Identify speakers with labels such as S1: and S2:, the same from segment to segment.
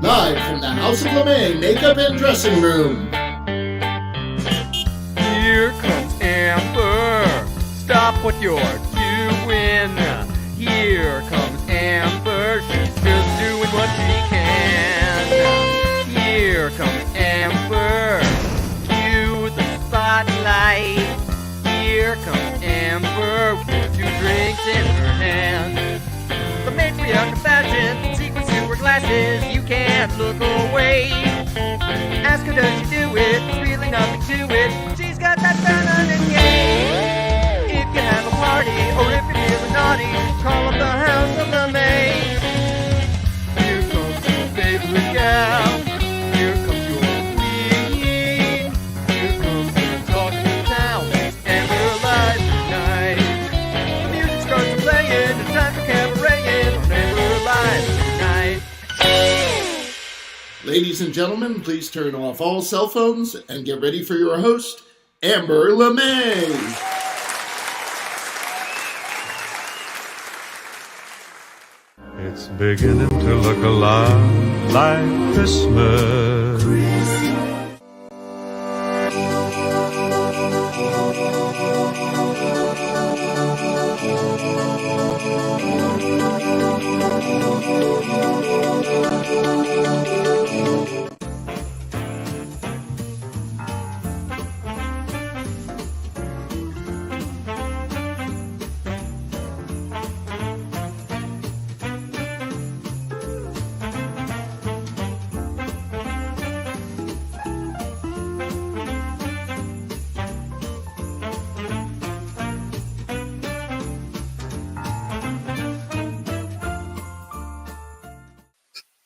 S1: Live from the House of LeMay Makeup and Dressing Room.
S2: Here comes Amber. Stop what you're doing. Here comes Amber. She's just doing what she can. Here comes Amber. Cue the spotlight. Here comes Amber with 2 drinks in her hand. The matriarch of fashion, secrets to her glasses, you can't look away. Ask her, does she do it? There's really nothing to it. She's got that feminine yay. If you have a party, or if you're feeling naughty, call up the House of LeMay. Here comes your favorite gal. Here comes your queen. Here comes your talk of the town. And we're live tonight. The music starts playing. It's time for cabaret on Amber Live tonight.
S1: Ladies and gentlemen, please turn off all cell phones and get ready for your host, Amber LeMay.
S3: It's beginning to look a lot like Christmas.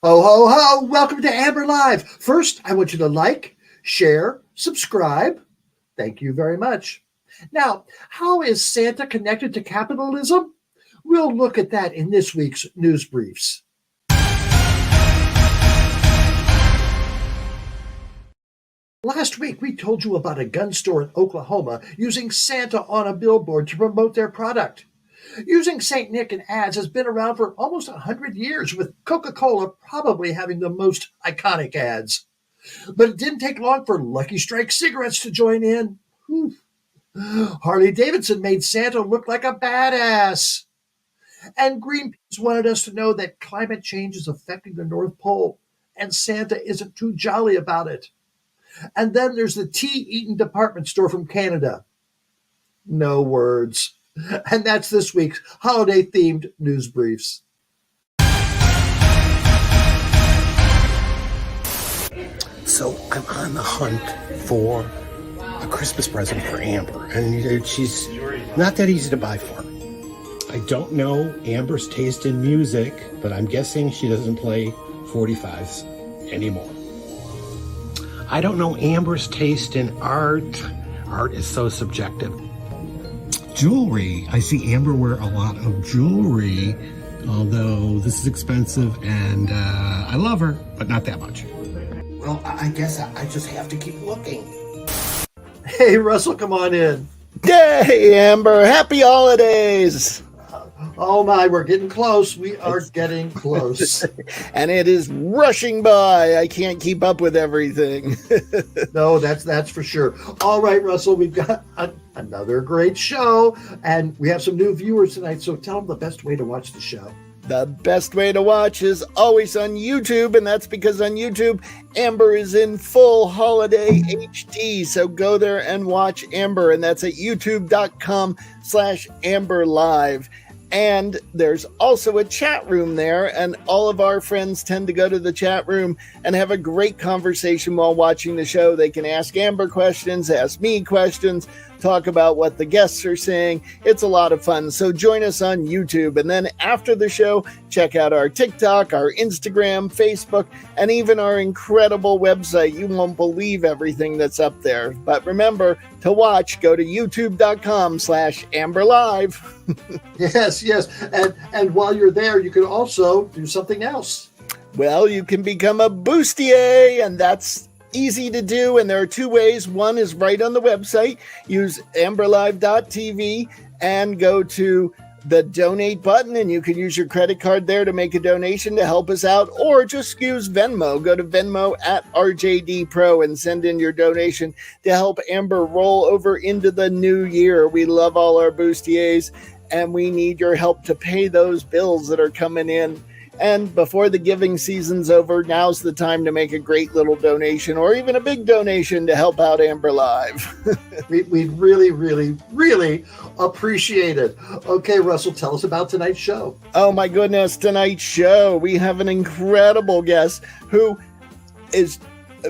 S4: Ho, ho, ho! Welcome to Amber Live. First, I want you to like, share, subscribe. Thank you very much. Now, how is Santa connected to capitalism? We'll look at that in this week's news briefs. Last week, we told you about a gun store in Oklahoma using Santa on a billboard to promote their product. Using St. Nick in ads has been around for almost 100 years, with Coca-Cola probably having the most iconic ads. But it didn't take long for Lucky Strike cigarettes to join in. Harley Davidson made Santa look like a badass. And Greenpeace wanted us to know that climate change is affecting the North Pole, and Santa isn't too jolly about it. And then there's the Tea Eaton department store from Canada. No words. And that's this week's holiday-themed news briefs.
S5: So I'm on the hunt for a Christmas present for Amber, and she's not that easy to buy for. I don't know Amber's taste in music, but I'm guessing she doesn't play 45s anymore. I don't know Amber's taste in art. Art is so subjective. Jewelry. I see Amber wear a lot of jewelry, although this is expensive, and I love her, but not that much. Well, I guess I just have to keep looking.
S4: Hey, Russell, come on in.
S6: Yay, Amber. Happy holidays.
S4: Oh, my, we're getting close. We are getting close.
S6: And it is rushing by. I can't keep up with everything.
S4: No, that's for sure. All right, Russell, we've got another great show, and we have some new viewers tonight, so tell them the best way to watch the show.
S6: The best way to watch is always on YouTube, and that's because on YouTube, Amber is in full holiday HD. So go there and watch Amber, and that's at youtube.com/AmberLive. And there's also a chat room there, and all of our friends tend to go to the chat room and have a great conversation while watching the show. They can ask Amber questions, ask me questions, talk about what the guests are saying. It's a lot of fun. So join us on YouTube. And then after the show, check out our TikTok, our Instagram, Facebook, and even our incredible website. You won't believe everything that's up there. But remember, to watch, go to youtube.com/AmberLive.
S4: Yes. And while you're there, you can also do something else.
S6: Well, you can become a bustier, and that's easy to do, and there are 2 ways. One is right on the website. Use amberlive.tv and go to the donate button, and you can use your credit card there to make a donation to help us out, or just use Venmo. Go to Venmo at RJD Pro and send in your donation to help Amber roll over into the new year. We love all our bustiers, and we need your help to pay those bills that are coming in. And before the giving season's over, now's the time to make a great little donation or even a big donation to help out Amber Live.
S4: We'd really, really, really appreciate it. Okay, Russell, tell us about tonight's show.
S6: Oh my goodness, tonight's show, we have an incredible guest who is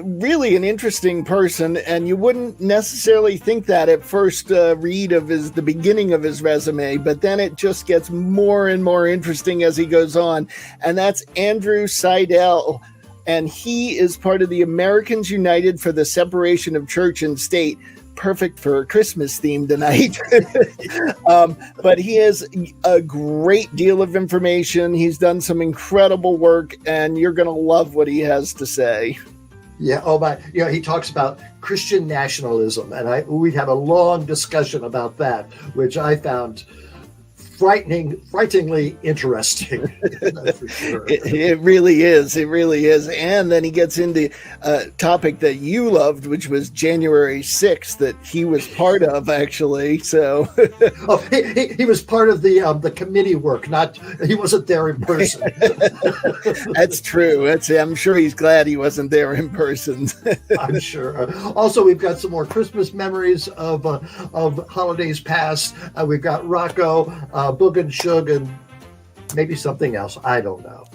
S6: really an interesting person, and you wouldn't necessarily think that at first read of the beginning of his resume, but then it just gets more and more interesting as he goes on, and that's Andrew Seidel, and he is part of the Americans United for the Separation of Church and State. Perfect for a Christmas theme tonight. But he has a great deal of information. He's done some incredible work, and you're going to love what he has to say.
S4: Yeah. Oh my. You know, he talks about Christian nationalism, and we had a long discussion about that, which I found frighteningly interesting. For sure.
S6: It really is. It really is. And then he gets into a topic that you loved, which was January 6th, that he was part of, actually. So,
S4: he was part of the committee work. He wasn't there in person.
S6: That's true. I'm sure he's glad he wasn't there in person.
S4: I'm sure. Also, we've got some more Christmas memories of holidays past. We've got Rocco, Boog and Shoog, and maybe something else. I don't know.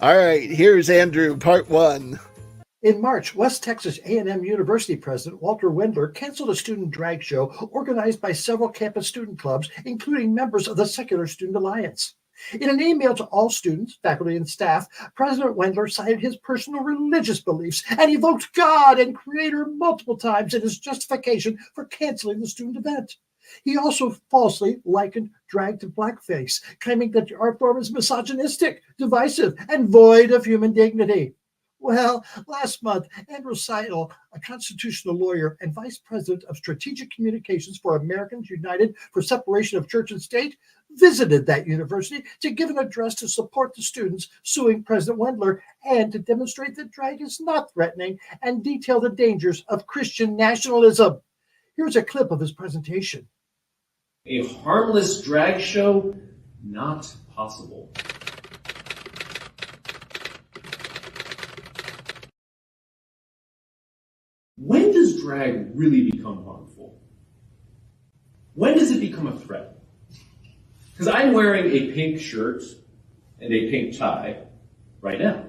S6: All right, here's Andrew, part 1.
S4: In March, West Texas A&M University President Walter Wendler canceled a student drag show organized by several campus student clubs, including members of the Secular Student Alliance. In an email to all students, faculty, and staff, President Wendler cited his personal religious beliefs and evoked God and Creator multiple times in his justification for canceling the student event. He also falsely likened drag to blackface, claiming that the art form is misogynistic, divisive, and void of human dignity. Well, last month, Andrew Seidel, a constitutional lawyer and vice president of strategic communications for Americans United for Separation of Church and State, visited that university to give an address to support the students suing President Wendler and to demonstrate that drag is not threatening and detail the dangers of Christian nationalism. Here's a clip of his presentation.
S7: A harmless drag show? Not possible. When does drag really become harmful? When does it become a threat? Because I'm wearing a pink shirt and a pink tie right now.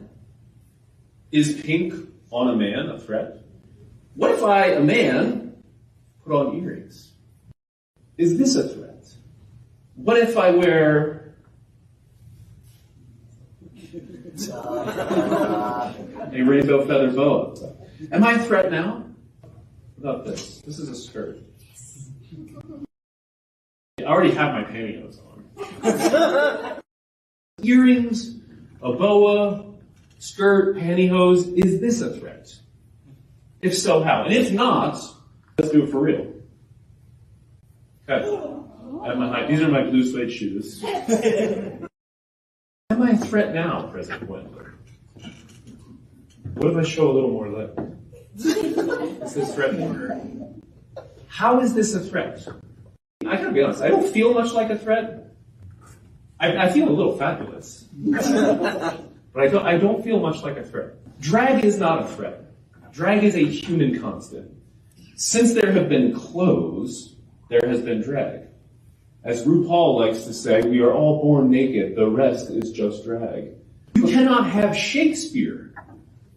S7: Is pink on a man a threat? What if I, a man, put on earrings? Is this a threat? What if I wear a rainbow feather boa? Am I a threat now? What about this? This is a skirt. I already have my pantyhose on. Earrings, a boa, skirt, pantyhose. Is this a threat? If so, how? And if not, let's do it for real. Okay. These are my blue suede shoes. Am I a threat now, President Wendler? What if I show a little more lip? Is this threatening? How is this a threat? I gotta be honest, I don't feel much like a threat. I feel a little fabulous. But I don't feel much like a threat. Drag is not a threat. Drag is a human constant. Since there have been clothes, there has been drag. As RuPaul likes to say, we are all born naked, the rest is just drag. You cannot have Shakespeare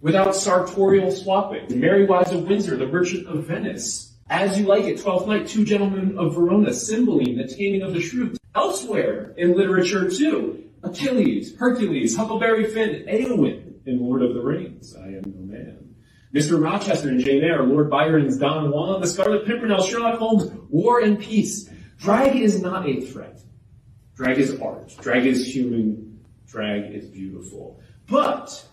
S7: without sartorial swapping. Merry Wives of Windsor, The Merchant of Venice, As You Like It, Twelfth Night, Two Gentlemen of Verona, Cymbeline, The Taming of the Shrew. Elsewhere in literature too, Achilles, Hercules, Huckleberry Finn, Eowyn in Lord of the Rings, I Am No Man. Mr. Rochester and Jane Eyre, Lord Byron's Don Juan, The Scarlet Pimpernel, Sherlock Holmes, War and Peace. Drag is not a threat. Drag is art. Drag is human. Drag is beautiful. But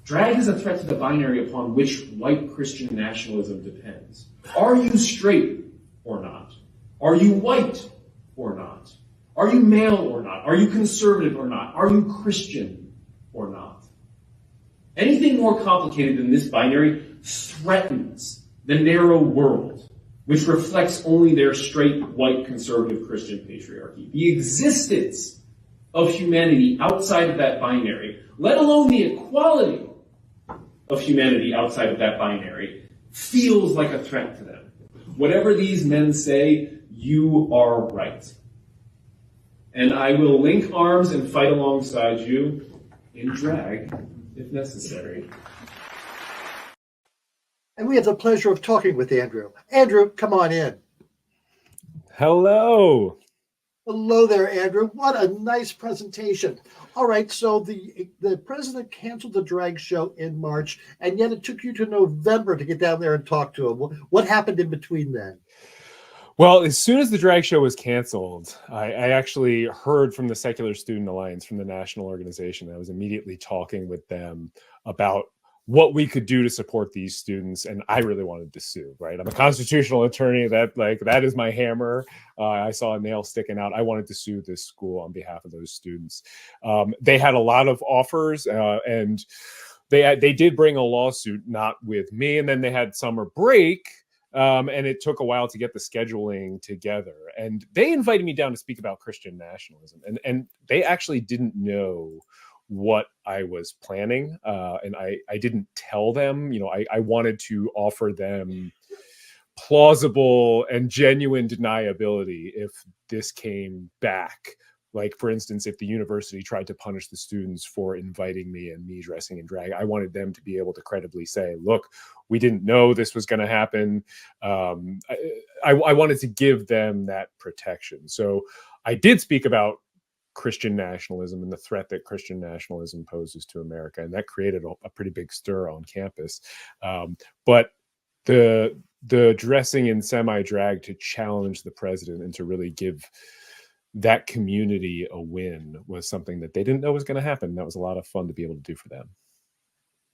S7: drag is a threat to the binary upon which white Christian nationalism depends. Are you straight or not? Are you white or not? Are you male or not? Are you conservative or not? Are you Christian or not? Anything more complicated than this binary threatens the narrow world, which reflects only their straight, white, conservative Christian patriarchy. The existence of humanity outside of that binary, let alone the equality of humanity outside of that binary, feels like a threat to them. Whatever these men say, you are right. And I will link arms and fight alongside you in drag, if necessary.
S4: And we have the pleasure of talking with Andrew. Andrew, come on in.
S8: Hello.
S4: Hello there, Andrew. What a nice presentation. All right, so the president canceled the drag show in March, and yet it took you to November to get down there and talk to him. What happened in between then?
S8: Well, as soon as the drag show was canceled, I actually heard from the Secular Student Alliance, from the national organization. I was immediately talking with them about what we could do to support these students, and I really wanted to sue, right? I'm a constitutional attorney. That is my hammer. I saw a nail sticking out. I wanted to sue this school on behalf of those students. They had a lot of offers, and they did bring a lawsuit, not with me, and then they had summer break, and it took a while to get the scheduling together. And they invited me down to speak about Christian nationalism, and they actually didn't know what I was planning, and I didn't tell them. I wanted to offer them plausible and genuine deniability if this came back. Like, for instance, if the university tried to punish the students for inviting me and me dressing in drag, I wanted them to be able to credibly say, look, we didn't know this was going to happen. I wanted to give them that protection. So I did speak about Christian nationalism and the threat that Christian nationalism poses to America, and that created a pretty big stir on campus. But the dressing in semi-drag to challenge the president and to really give that community a win was something that they didn't know was going to happen. That was a lot of fun to be able to do for them.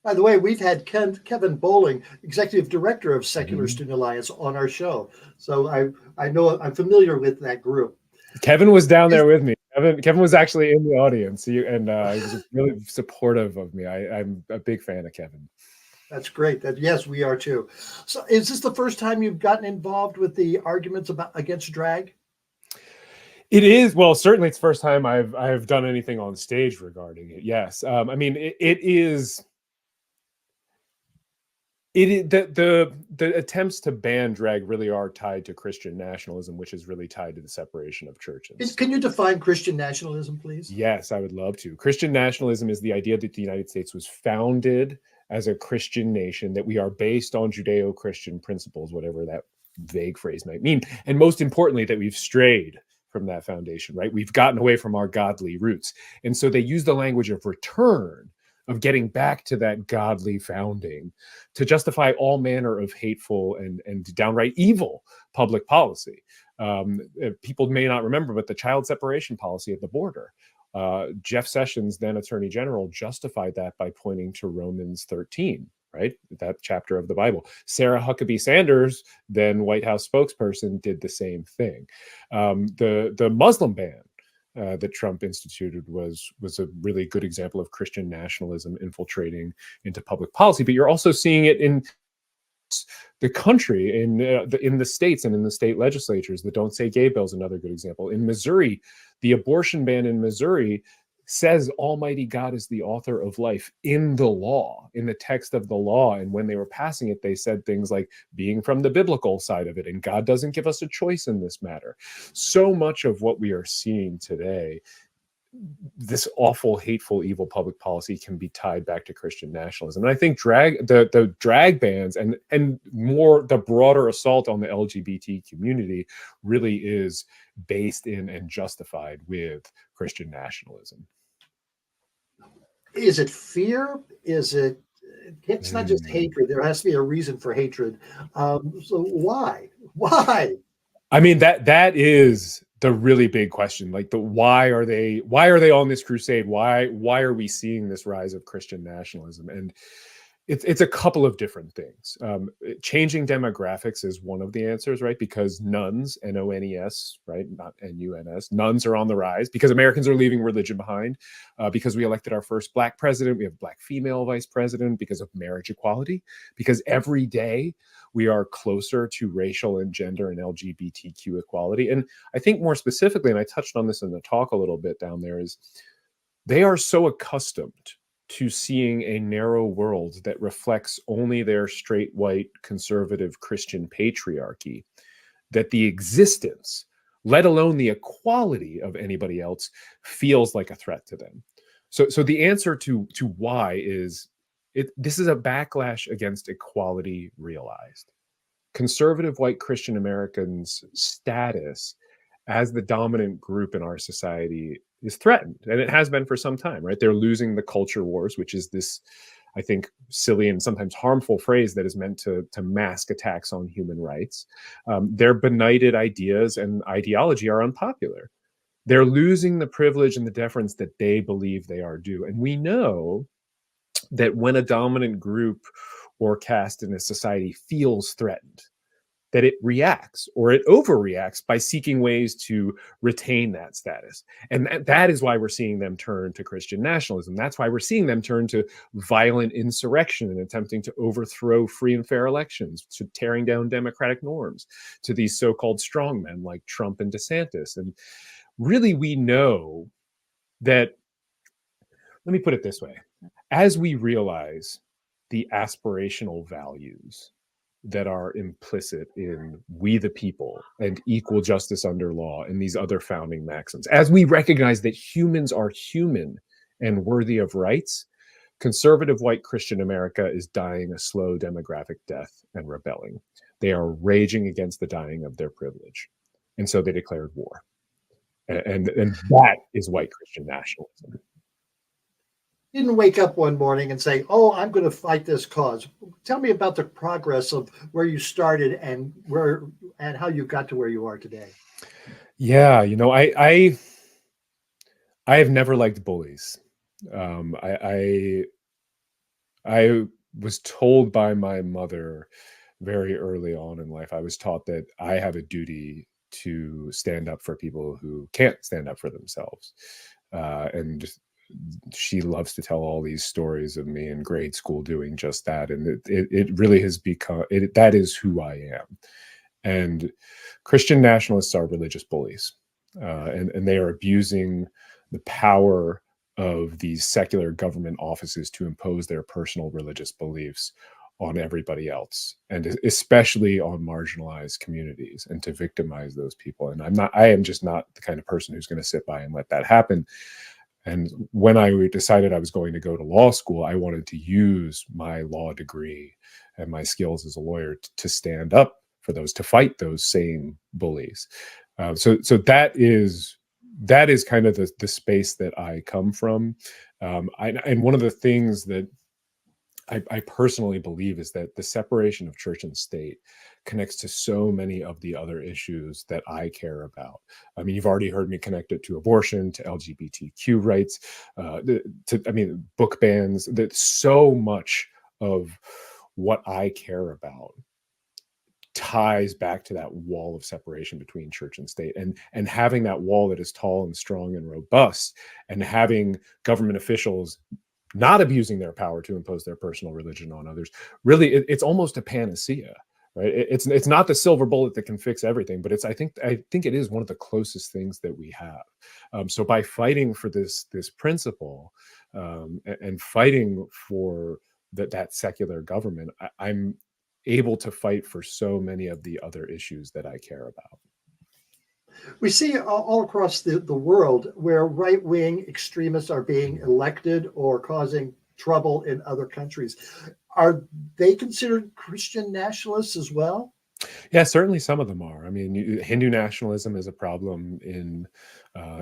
S4: By the way, we've had Kevin Bowling, executive director of Secular Student Alliance, on our show, so I know I'm familiar with that group.
S8: Kevin was down there with me. Kevin was actually in the audience, and he was really supportive of me. I'm a big fan of Kevin.
S4: That's great. Yes, we are too. So, is this the first time you've gotten involved with the arguments against drag?
S8: It is. Well, certainly it's the first time I've done anything on stage regarding it. Yes. I mean, it is. The attempts to ban drag really are tied to Christian nationalism, which is really tied to the separation of churches.
S4: Can you define Christian nationalism, please?
S8: Yes, I would love to. Christian nationalism is the idea that the United States was founded as a Christian nation, that we are based on Judeo-Christian principles, whatever that vague phrase might mean. And most importantly, that we've strayed from that foundation, right? We've gotten away from our godly roots. And so they use the language of return, of getting back to that godly founding, to justify all manner of hateful and downright evil public policy. People may not remember, but the child separation policy at the border, Jeff Sessions, then Attorney General, justified that by pointing to Romans 13, right? That chapter of the Bible. Sarah Huckabee Sanders, then White House spokesperson, did the same thing. The Muslim ban that Trump instituted was a really good example of Christian nationalism infiltrating into public policy. But you're also seeing it in the country, in the states and in the state legislatures. The Don't Say Gay bill is another good example. In Missouri, the abortion ban in Missouri says Almighty God is the author of life in the law, in the text of the law. And when they were passing it, they said things like being from the biblical side of it, and God doesn't give us a choice in this matter. So much of what we are seeing today, this awful, hateful, evil public policy, can be tied back to Christian nationalism. And I think the drag bans and more the broader assault on the LGBT community really is based in and justified with Christian nationalism.
S4: Is it fear? Is it? It's not just hatred. There has to be a reason for hatred. So why? Why?
S8: I mean, that is the really big question. Like, why are they on this crusade? Why are we seeing this rise of Christian nationalism? And It's a couple of different things. Changing demographics is one of the answers, right? Because nuns, N-O-N-E-S, right? Not N-U-N-S. Nuns are on the rise because Americans are leaving religion behind. Because we elected our first Black president, we have Black female vice president, because of marriage equality. Because every day we are closer to racial and gender and LGBTQ equality. And I think more specifically, and I touched on this in the talk a little bit down there, is they are so accustomed to seeing a narrow world that reflects only their straight, white, conservative Christian patriarchy, that the existence, let alone the equality of anybody else, feels like a threat to them. So the answer to why is, this is a backlash against equality realized. Conservative white Christian Americans' status as the dominant group in our society is threatened, and it has been for some time, right? They're losing the culture wars, which is this, I think, silly and sometimes harmful phrase that is meant to mask attacks on human rights. Their benighted ideas and ideology are unpopular. They're losing the privilege and the deference that they believe they are due. And we know that when a dominant group or caste in a society feels threatened, that it reacts or it overreacts by seeking ways to retain that status. And that is why we're seeing them turn to Christian nationalism. That's why we're seeing them turn to violent insurrection and attempting to overthrow free and fair elections, to tearing down democratic norms, to these so-called strongmen like Trump and DeSantis. And really, we know that, let me put it this way, as we realize the aspirational values that are implicit in we the people and equal justice under law and these other founding maxims, as we recognize that humans are human and worthy of rights, conservative white Christian America is dying a slow demographic death and rebelling. They are raging against the dying of their privilege. And so they declared war. And that is white Christian nationalism.
S4: Didn't wake up one morning and say, "Oh, I'm going to fight this cause." Tell me about the progress of where you started and how you got to where you are today.
S8: Yeah, I have never liked bullies. I was told by my mother very early on in life, I was taught that I have a duty to stand up for people who can't stand up for themselves. And she loves to tell all these stories of me in grade school doing just that. And it really has become, that is who I am. And Christian nationalists are religious bullies. And they are abusing the power of these secular government offices to impose their personal religious beliefs on everybody else, and especially on marginalized communities, and to victimize those people. And I am just not the kind of person who's going to sit by and let that happen. And when I decided I was going to go to law school, I wanted to use my law degree and my skills as a lawyer to stand up for those, to fight those same bullies. So that is kind of the space that I come from. And one of the things that I personally believe is that the separation of church and state connects to so many of the other issues that I care about. I mean, you've already heard me connect it to abortion, to LGBTQ rights, book bans. That so much of what I care about ties back to that wall of separation between church and state, and having that wall that is tall and strong and robust, and having government officials not abusing their power to impose their personal religion on others. Really, it's almost a panacea, right? It's not the silver bullet that can fix everything, but I think it is one of the closest things that we have. So by fighting for this principle, and fighting for that secular government, I'm able to fight for so many of the other issues that I care about.
S4: We see all across the world where right-wing extremists are being elected or causing trouble in other countries. Are they considered Christian nationalists as well?
S8: Yeah, certainly some of them are. I mean, Hindu nationalism is a problem in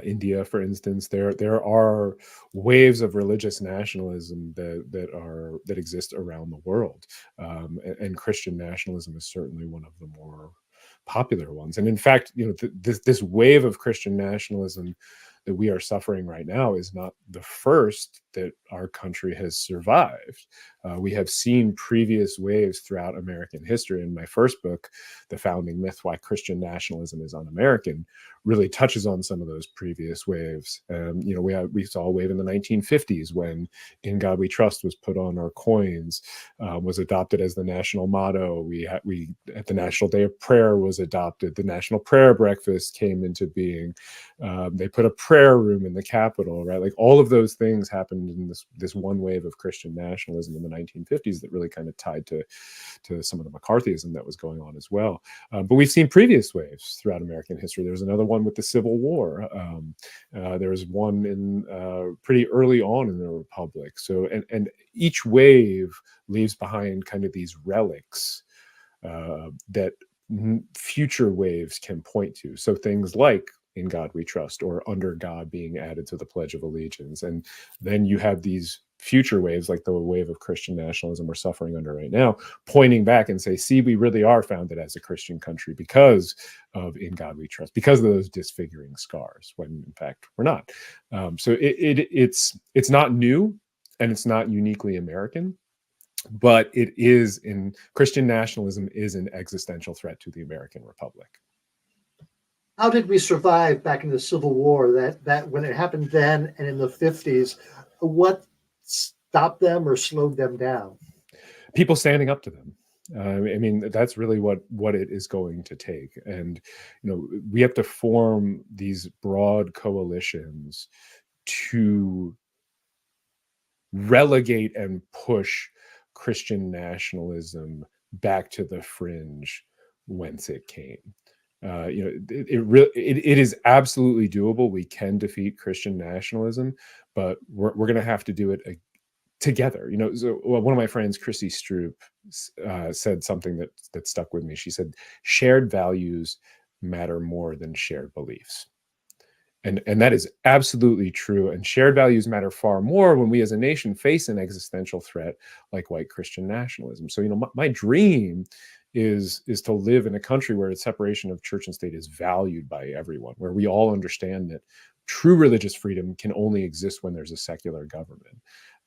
S8: India, for instance. There are waves of religious nationalism that exist around the world, and Christian nationalism is certainly one of the more popular ones. And in fact, this wave of Christian nationalism that we are suffering right now is not the first that our country has survived. We have seen previous waves throughout American history. In my first book, The Founding Myth, Why Christian Nationalism is Un-American, really touches on some of those previous waves. We saw a wave in the 1950s when "In God We Trust" was put on our coins, was adopted as the national motto. We at the National Day of Prayer was adopted. The National Prayer Breakfast came into being. They put a prayer room in the Capitol, right? Like all of those things happened in this one wave of Christian nationalism in the 1950s that really kind of tied to some of the McCarthyism that was going on as well. But we've seen previous waves throughout American history. There was another one with the Civil War. There was one in pretty early on in the Republic. So, and each wave leaves behind kind of these relics that future waves can point to. So things like "In God We Trust" or "Under God" being added to the Pledge of Allegiance. And then you have these future waves like the wave of Christian nationalism we're suffering under right now, pointing back and say, see, we really are founded as a Christian country because of "In God We Trust," because of those disfiguring scars, when in fact we're not. So it's not new and it's not uniquely American, but it is in Christian nationalism is an existential threat to the American Republic.
S4: How did we survive back in the Civil War? That when it happened then and in the 50s, what stopped them or slowed them down?
S8: People standing up to them. I mean, that's really what it is going to take. And, we have to form these broad coalitions to relegate and push Christian nationalism back to the fringe whence it came. It is absolutely doable. We can defeat Christian nationalism, but we're going to have to do it together. So one of my friends, Chrissy Stroop, said something that stuck with me. She said, "Shared values matter more than shared beliefs." And that is absolutely true. And shared values matter far more when we as a nation face an existential threat like white Christian nationalism. So, my dream is to live in a country where the separation of church and state is valued by everyone, where we all understand that true religious freedom can only exist when there's a secular government.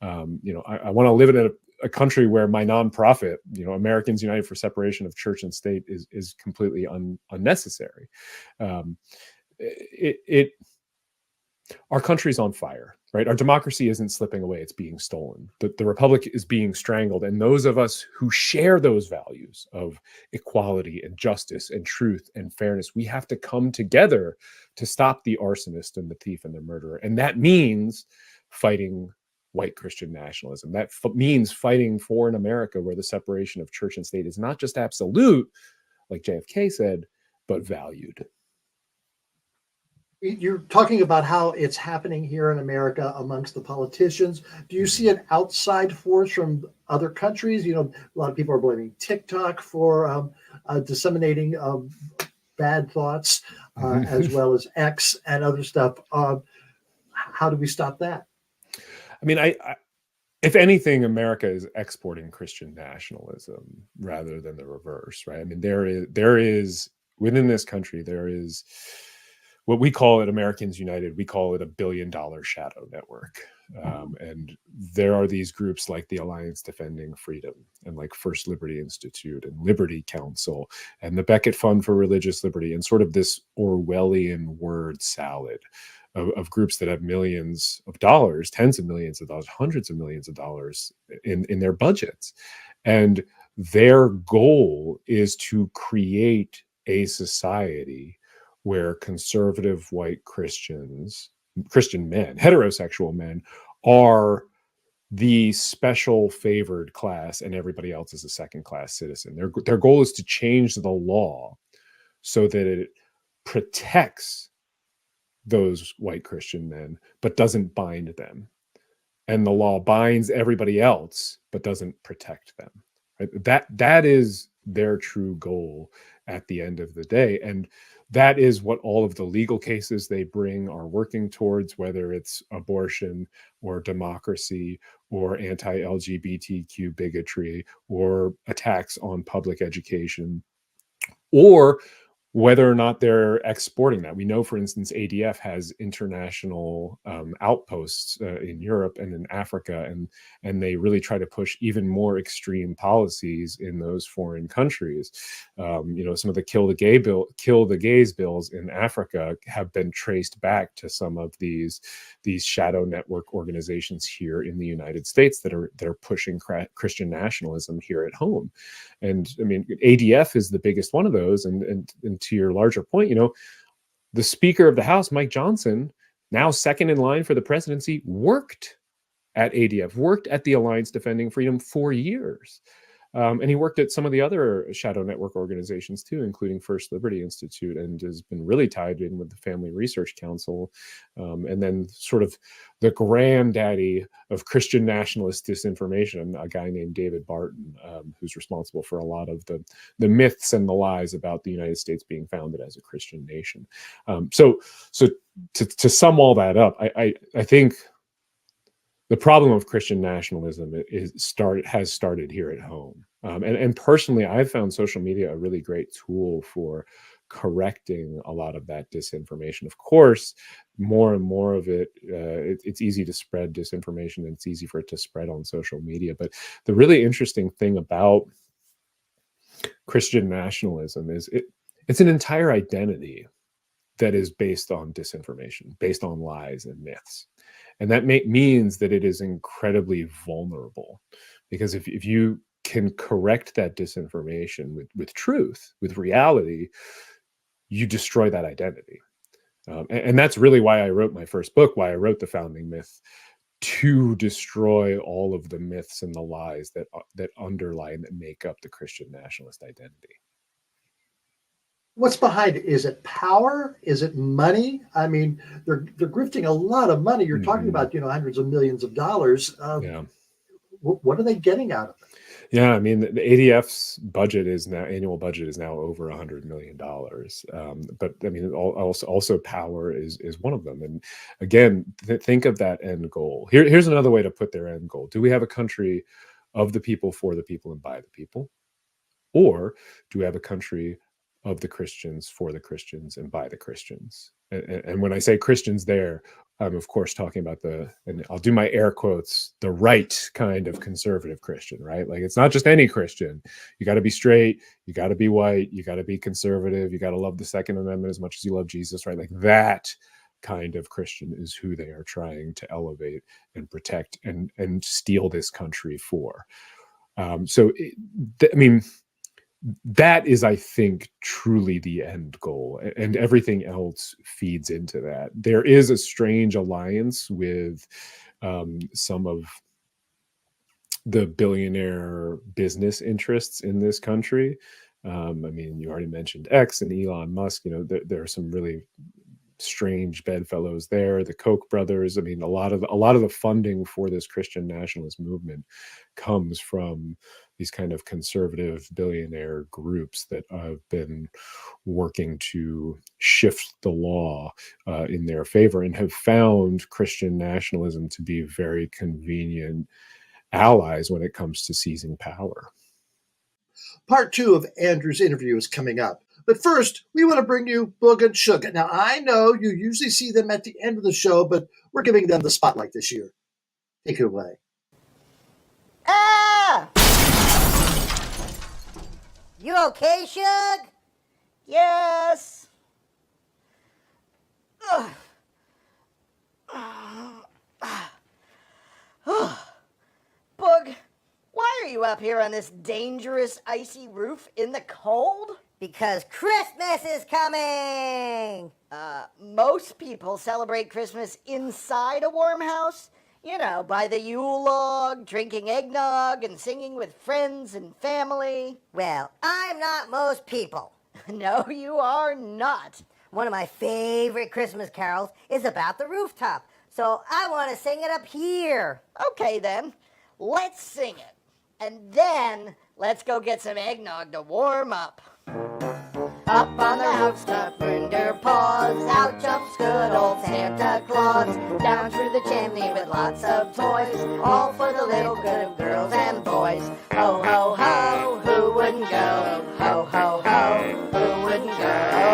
S8: I want to live in a country where my nonprofit, Americans United for Separation of Church and State, is completely unnecessary. Our country's on fire, right? Our democracy isn't slipping away, it's being stolen. The republic is being strangled. And those of us who share those values of equality and justice and truth and fairness, we have to come together to stop the arsonist and the thief and the murderer. And that means fighting white Christian nationalism. That means fighting for an America where the separation of church and state is not just absolute, like JFK said, but valued.
S4: You're talking about how it's happening here in America amongst the politicians. Do you see an outside force from other countries? A lot of people are blaming TikTok for disseminating bad thoughts, as well as X and other stuff. How do we stop that?
S8: I mean, if anything, America is exporting Christian nationalism rather than the reverse, right? I mean, there is within this country, there is what we call at Americans United, we call it a $1 billion shadow network. And there are these groups like the Alliance Defending Freedom and like First Liberty Institute and Liberty Council and the Beckett Fund for Religious Liberty, and sort of this Orwellian word salad of groups that have millions of dollars, tens of millions of dollars, hundreds of millions of dollars in their budgets. And their goal is to create a society where conservative white Christian men, heterosexual men, are the special favored class and everybody else is a second class citizen. Their goal is to change the law so that it protects those white Christian men, but doesn't bind them. And the law binds everybody else, but doesn't protect them. Right? That is their true goal at the end of the day. And that is what all of the legal cases they bring are working towards, whether it's abortion or democracy or anti-LGBTQ bigotry or attacks on public education, or whether or not they're exporting that. We know, for instance, ADF has international outposts in Europe and in Africa, and they really try to push even more extreme policies in those foreign countries. Some of the kill the gays bills in Africa have been traced back to some of these shadow network organizations here in the United States that are pushing Christian nationalism here at home. And I mean, ADF is the biggest one of those. And to your larger point, the Speaker of the House, Mike Johnson, now second in line for the presidency, worked at ADF, worked at the Alliance Defending Freedom for years. And he worked at some of the other shadow network organizations too, including First Liberty Institute, and has been really tied in with the Family Research Council. And then sort of the granddaddy of Christian nationalist disinformation, a guy named David Barton, who's responsible for a lot of the myths and the lies about the United States being founded as a Christian nation. So to sum all that up, I think the problem of Christian nationalism has started here at home. And personally, I've found social media a really great tool for correcting a lot of that disinformation. Of course, more and more of it's easy to spread disinformation, and it's easy for it to spread on social media. But the really interesting thing about Christian nationalism is it's an entire identity that is based on disinformation, based on lies and myths. And that means that it is incredibly vulnerable, because if you can correct that disinformation with truth, with reality, you destroy that identity. And that's really why I wrote my first book, why I wrote The Founding Myth, to destroy all of the myths and the lies that underlie and that make up the Christian nationalist identity.
S4: What's behind it? Is it power? Is it money? I mean, they're grifting a lot of money. You're talking about, hundreds of millions of dollars. What are they getting out of it?
S8: Yeah, I mean, the ADF's annual budget is now over $100 million. But I mean, also power is one of them. And again, think of that end goal. Here's another way to put their end goal. Do we have a country of the people, for the people, and by the people? Or do we have a country of the Christians, for the Christians, and by the Christians? And when I say Christians there, I'm of course talking about and I'll do my air quotes, the right kind of conservative Christian, right? Like, it's not just any Christian. You got to be straight, you got to be white, you got to be conservative, you got to love the Second Amendment as much as you love Jesus, right? Like, that kind of Christian is who they are trying to elevate and protect and steal this country for. That is, I think, truly the end goal, and everything else feeds into that. There is a strange alliance with some of the billionaire business interests in this country. I mean, you already mentioned X and Elon Musk. There are some really strange bedfellows there. The Koch brothers. I mean, a lot of the funding for this Christian nationalist movement comes from these kind of conservative billionaire groups that have been working to shift the law in their favor, and have found Christian nationalism to be very convenient allies when it comes to seizing power.
S4: Part 2 of Andrew's interview is coming up. But first, we want to bring you Boog and Shoog. Now, I know you usually see them at the end of the show, but we're giving them the spotlight this year. Take it away.
S9: Ah! You okay, Shoog? Yes. Boog, why are you up here on this dangerous icy roof in the cold? Because Christmas is coming! Most people celebrate Christmas inside a warm house. By the Yule log, drinking eggnog, and singing with friends and family. Well, I'm not most people. No, you are not. One of my favorite Christmas carols is about the rooftop, so I want to sing it up here. Okay, then. Let's sing it. And then, let's go get some eggnog to warm up. Up on the rooftop, reindeer paws, out jumps good old Santa Claus. Down through the chimney with lots of toys, all for the little good of girls and boys. Ho, ho, ho, who wouldn't go? Ho, ho, ho, who wouldn't go?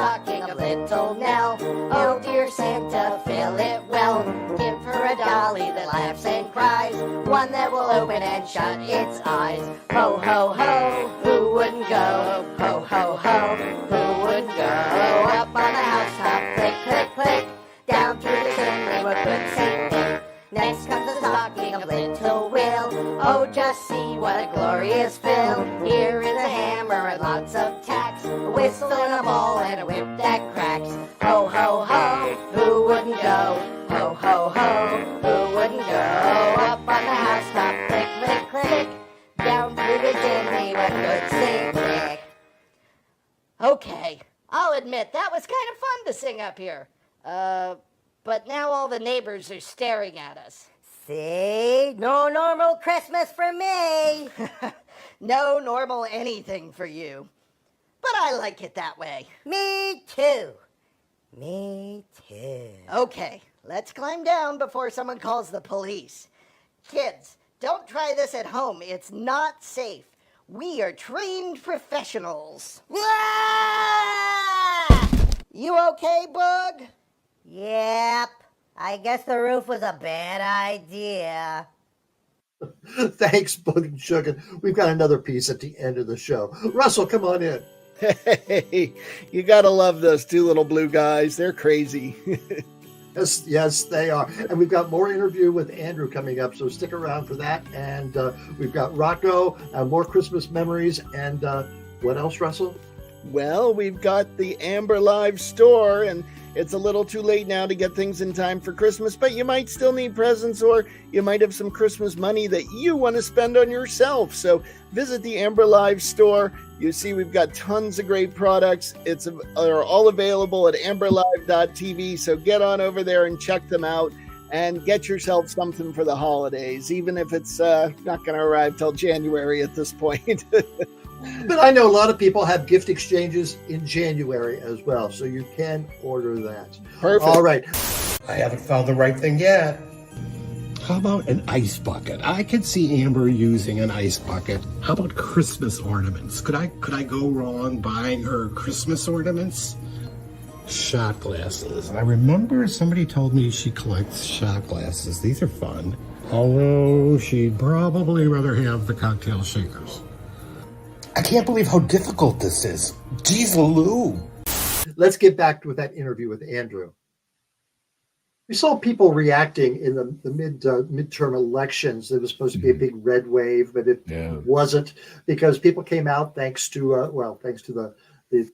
S9: stocking of little Nell. Oh dear Santa, fill it well. Give her a dolly that laughs and cries, one that will open and shut its eyes. Ho, ho, ho, who wouldn't go? Ho, ho, ho, who wouldn't go? Up on the housetop, click, click, click. Down through the chimney with good Saint Nick. Next comes the stocking of little Will. Oh, just see what a glorious fill. Here is a hammer and lots of tacks, a whistle and a ball and a whip that cracks. Ho, ho, ho, who wouldn't go? Ho, ho, ho, who wouldn't go? Up on the housetop, click, click, click. Down through the chimney with good Saint Nick. Okay, I'll admit that was kind of fun to sing up here. But now all the neighbors are staring at us. See? No normal Christmas for me. No normal anything for you. But I like it that way. Me too. Me too. Okay, let's climb down before someone calls the police. Kids, don't try this at home. It's not safe. We are trained professionals. Ah! You okay, Boog? Yep. I guess the roof was a bad idea.
S4: Thanks, Boog and Shoog. We've got another piece at the end of the show. Russell, come on in.
S6: Hey, you gotta love those two little blue guys. They're crazy.
S4: Yes, they are. And we've got more interview with Andrew coming up, so stick around for that. And we've got Rocco, more Christmas memories. And what else, Russell?
S6: Well, we've got the Amber Live store, and it's a little too late now to get things in time for Christmas, but you might still need presents, or you might have some Christmas money that you want to spend on yourself. So visit the Amber Live store. You see, we've got tons of great products. They're all available at amberlive.tv. So get on over there and check them out and get yourself something for the holidays, even if it's not going to arrive till January at this point.
S4: But I know a lot of people have gift exchanges in January as well, so you can order that.
S6: Perfect.
S4: All right.
S5: I haven't found the right thing yet. How about an ice bucket? I could see Amber using an ice bucket. How about Christmas ornaments? Could I go wrong buying her Christmas ornaments? Shot glasses. I remember somebody told me she collects shot glasses. These are fun. Although she'd probably rather have the cocktail shakers. I can't believe how difficult this is. Jeez Lou.
S4: Let's get back with that interview with Andrew. We saw people reacting in the midterm elections. There was supposed to be a big red wave, but it wasn't, because people came out thanks to the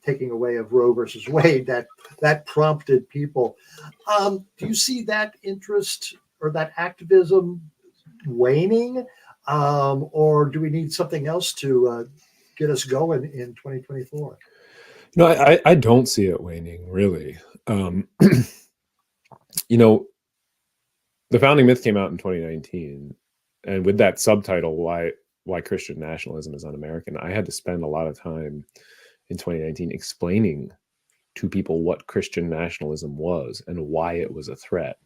S4: taking away of Roe versus Wade. That prompted people. Do you see that interest or that activism waning, or do we need something else to get us going in 2024?
S8: No, I don't see it waning, really. The Founding Myth came out in 2019, and with that subtitle, why Christian nationalism is un-American, I had to spend a lot of time in 2019 explaining to people what Christian nationalism was and why it was a threat.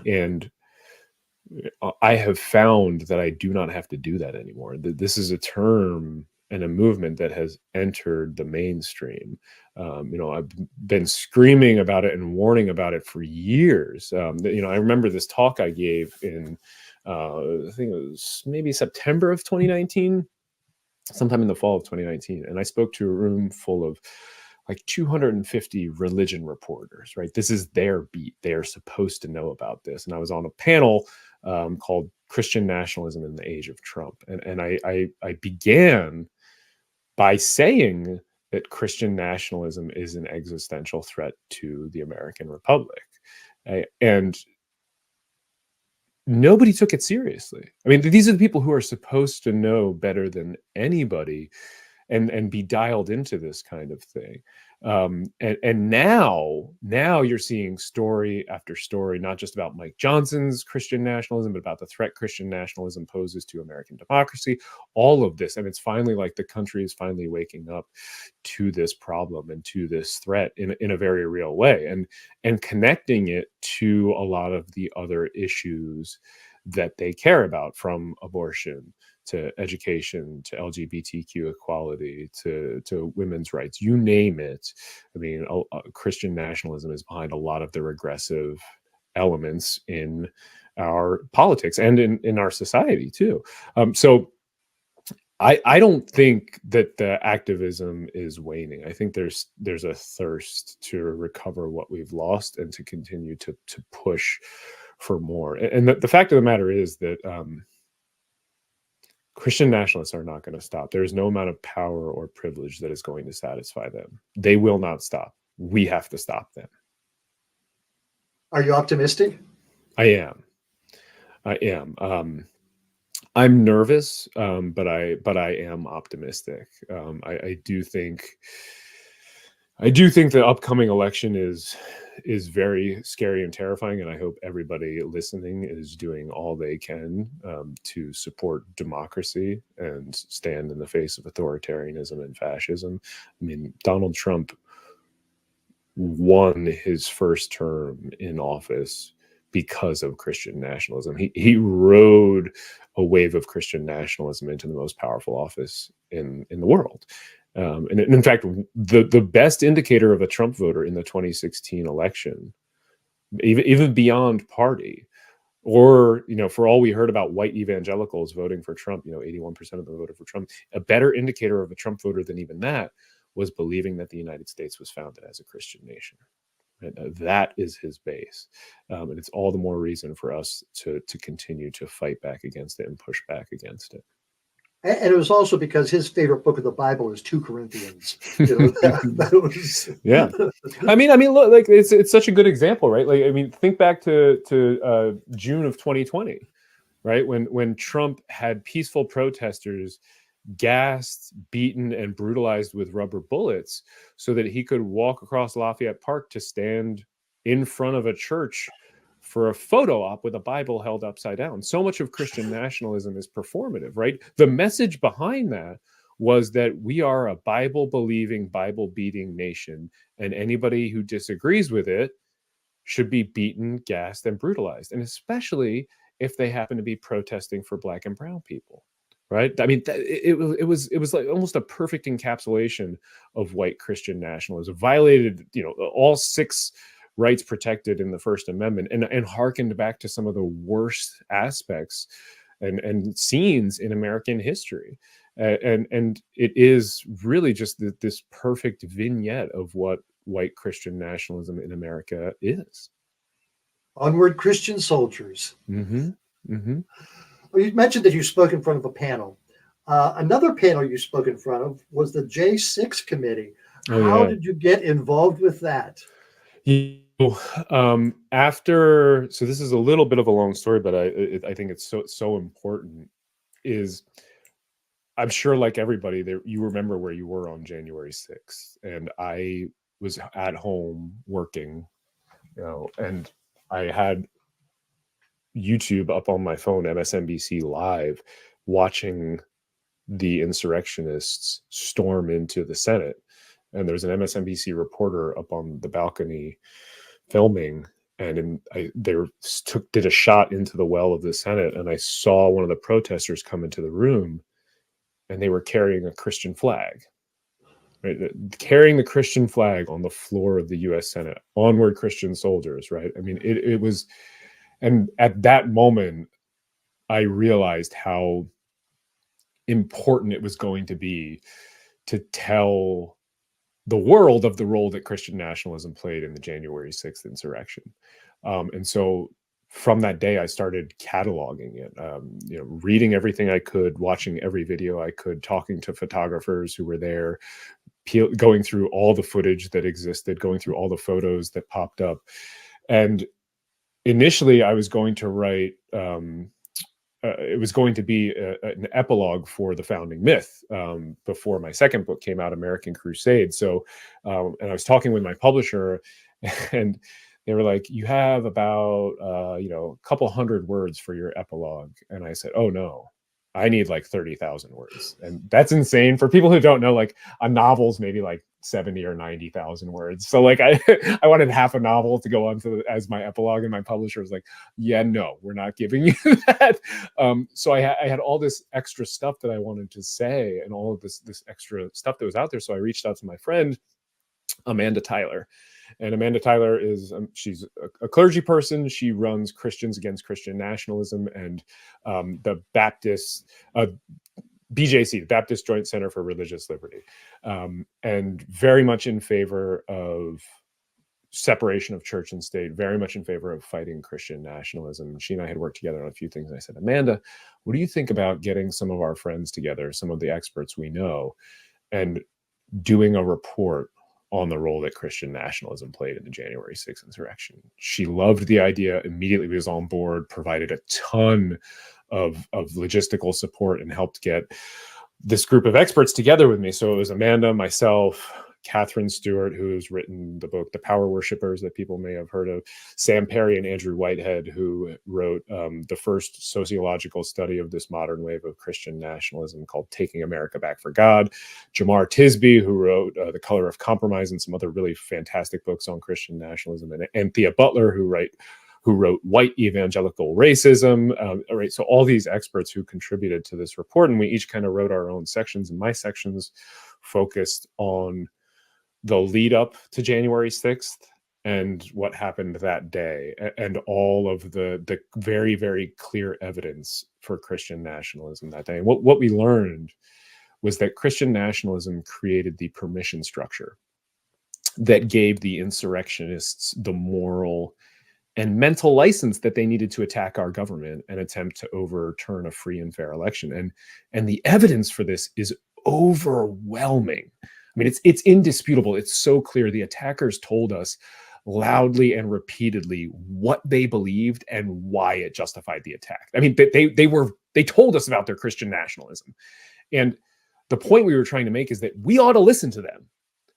S8: And I have found that I do not have to do that anymore. This is a term and a movement that has entered the mainstream. I've been screaming about it and warning about it for years. I remember this talk I gave in, I think it was maybe September of 2019, sometime in the fall of 2019. And I spoke to a room full of like 250 religion reporters, right? This is their beat. They are supposed to know about this. And I was on a panel called Christian Nationalism in the Age of Trump. And I began by saying that Christian nationalism is an existential threat to the American Republic. And nobody took it seriously. I mean, these are the people who are supposed to know better than anybody and be dialed into this kind of thing. And now you're seeing story after story, not just about Mike Johnson's Christian nationalism, but about the threat Christian nationalism poses to American democracy, all of this. And it's finally like the country is finally waking up to this problem and to this threat in a very real way, and connecting it to a lot of the other issues that they care about, from abortion to education, to LGBTQ equality, to women's rights, you name it. I mean, Christian nationalism is behind a lot of the regressive elements in our politics and in our society too. So I don't think that the activism is waning. I think there's a thirst to recover what we've lost and to continue to push for more. And the fact of the matter is that Christian nationalists are not going to stop. There is no amount of power or privilege that is going to satisfy them. They will not stop. We have to stop them.
S4: Are you optimistic?
S8: I am. I'm nervous, but I am optimistic. I do think the upcoming election is very scary and terrifying, and I hope everybody listening is doing all they can to support democracy and stand in the face of authoritarianism and fascism. I mean, Donald Trump won his first term in office because of Christian nationalism. He rode a wave of Christian nationalism into the most powerful office in the world. And in fact, the best indicator of a Trump voter in the 2016 election, even beyond party, or, for all we heard about white evangelicals voting for Trump, 81% of them voted for Trump. A better indicator of a Trump voter than even that was believing that the United States was founded as a Christian nation. Right? That is his base. And it's all the more reason for us to continue to fight back against it and push back against it.
S4: And it was also because his favorite book of the Bible is 2 Corinthians. That was...
S8: Yeah. I mean, look, like it's such a good example, right? Like, I mean, think back to June of 2020, right? When Trump had peaceful protesters gassed, beaten, and brutalized with rubber bullets so that he could walk across Lafayette Park to stand in front of a church for a photo op with a Bible held upside down. So much of Christian nationalism is performative, right? The message behind that was that we are a Bible-believing, Bible-beating nation, and anybody who disagrees with it should be beaten, gassed, and brutalized, and especially if they happen to be protesting for Black and brown people. Right. I mean, it was like almost a perfect encapsulation of white Christian nationalism. Violated, all 6 rights protected in the First Amendment, and harkened back to some of the worst aspects and scenes in American history. And it is really just this perfect vignette of what white Christian nationalism in America is.
S4: Onward, Christian soldiers.
S8: Mm-hmm. Mm-hmm.
S4: Well, you mentioned that you spoke in front of a panel. Another panel you spoke in front of was the J6 committee. How did you get involved with that?
S8: So this is a little bit of a long story, but I think it's so important. Is I'm sure, like everybody there, you remember where you were on January 6th, and I was at home working, and I had YouTube up on my phone, MSNBC Live, watching the insurrectionists storm into the Senate. And there's an MSNBC reporter up on the balcony filming, and did a shot into the well of the Senate, and I saw one of the protesters come into the room, and they were carrying a Christian flag. Right? Carrying the Christian flag on the floor of the U.S. Senate. Onward, Christian soldiers, right? I mean, it was... And at that moment, I realized how important it was going to be to tell the world of the role that Christian nationalism played in the January 6th insurrection. And so from that day, I started cataloging it, reading everything I could, watching every video I could, talking to photographers who were there, going through all the footage that existed, going through all the photos that popped up. And initially, I was going to write, it was going to be an epilogue for The Founding Myth before my second book came out, American Crusade. So, and I was talking with my publisher, and they were like, you have about, a couple hundred words for your epilogue. And I said, oh, no, I need like 30,000 words. And that's insane. For people who don't know, like a novel's maybe like 70 or 90,000 words. So like I I wanted half a novel to go on to as my epilogue, and my publisher was like, yeah, no, we're not giving you that. So I had all this extra stuff that I wanted to say, and all of this extra stuff that was out there. So I reached out to my friend Amanda Tyler. And Amanda Tyler is she's a clergy person. She runs Christians Against Christian Nationalism and the Baptist BJC, the Baptist Joint Center for Religious Liberty, and very much in favor of separation of church and state, very much in favor of fighting Christian nationalism. She and I had worked together on a few things. And I said, Amanda, what do you think about getting some of our friends together, some of the experts we know, and doing a report on the role that Christian nationalism played in the January 6th insurrection? She loved the idea, immediately was on board, provided a ton of logistical support, and helped get this group of experts together with me. So it was Amanda, myself, Catherine Stewart, who's written the book The Power Worshippers that people may have heard of, Sam Perry and Andrew Whitehead, who wrote the first sociological study of this modern wave of Christian nationalism called Taking America Back for God, Jamar Tisby, who wrote The Color of Compromise and some other really fantastic books on Christian nationalism, and Anthea Butler, who wrote White Evangelical Racism. Right, so all these experts who contributed to this report, and we each kind of wrote our own sections, and my sections focused on the lead up to January 6th and what happened that day, and all of the very, very clear evidence for Christian nationalism that day. And what we learned was that Christian nationalism created the permission structure that gave the insurrectionists the moral and mental license that they needed to attack our government and attempt to overturn a free and fair election. And the evidence for this is overwhelming. I mean, it's indisputable. It's so clear. The attackers told us loudly and repeatedly what they believed and why it justified the attack. I mean, they told us about their Christian nationalism. And the point we were trying to make is that we ought to listen to them,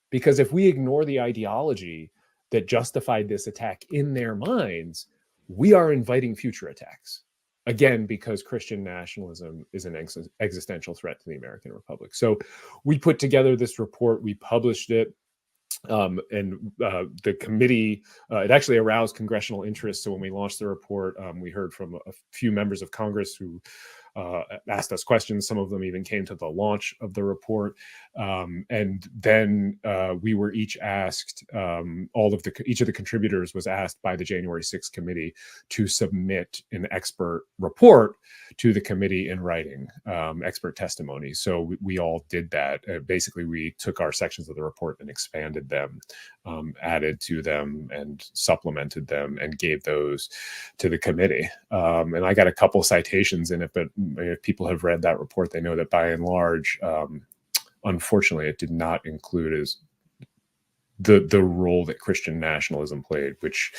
S8: because if we ignore the ideology that justified this attack in their minds, we are inviting future attacks. Again, because Christian nationalism is an existential threat to the American Republic. So we put together this report, we published it, and the committee, it actually aroused congressional interest. So when we launched the report, we heard from a few members of Congress who asked us questions. Some of them even came to the launch of the report. And then we were each asked, each of the contributors was asked by the January 6th committee to submit an expert report to the committee in writing, expert testimony. So we all did that. Basically, we took our sections of the report and expanded them, added to them and supplemented them, and gave those to the committee. And I got a couple citations in it, but if people have read that report, they know that by and large, unfortunately, it did not include as the role that Christian nationalism played, which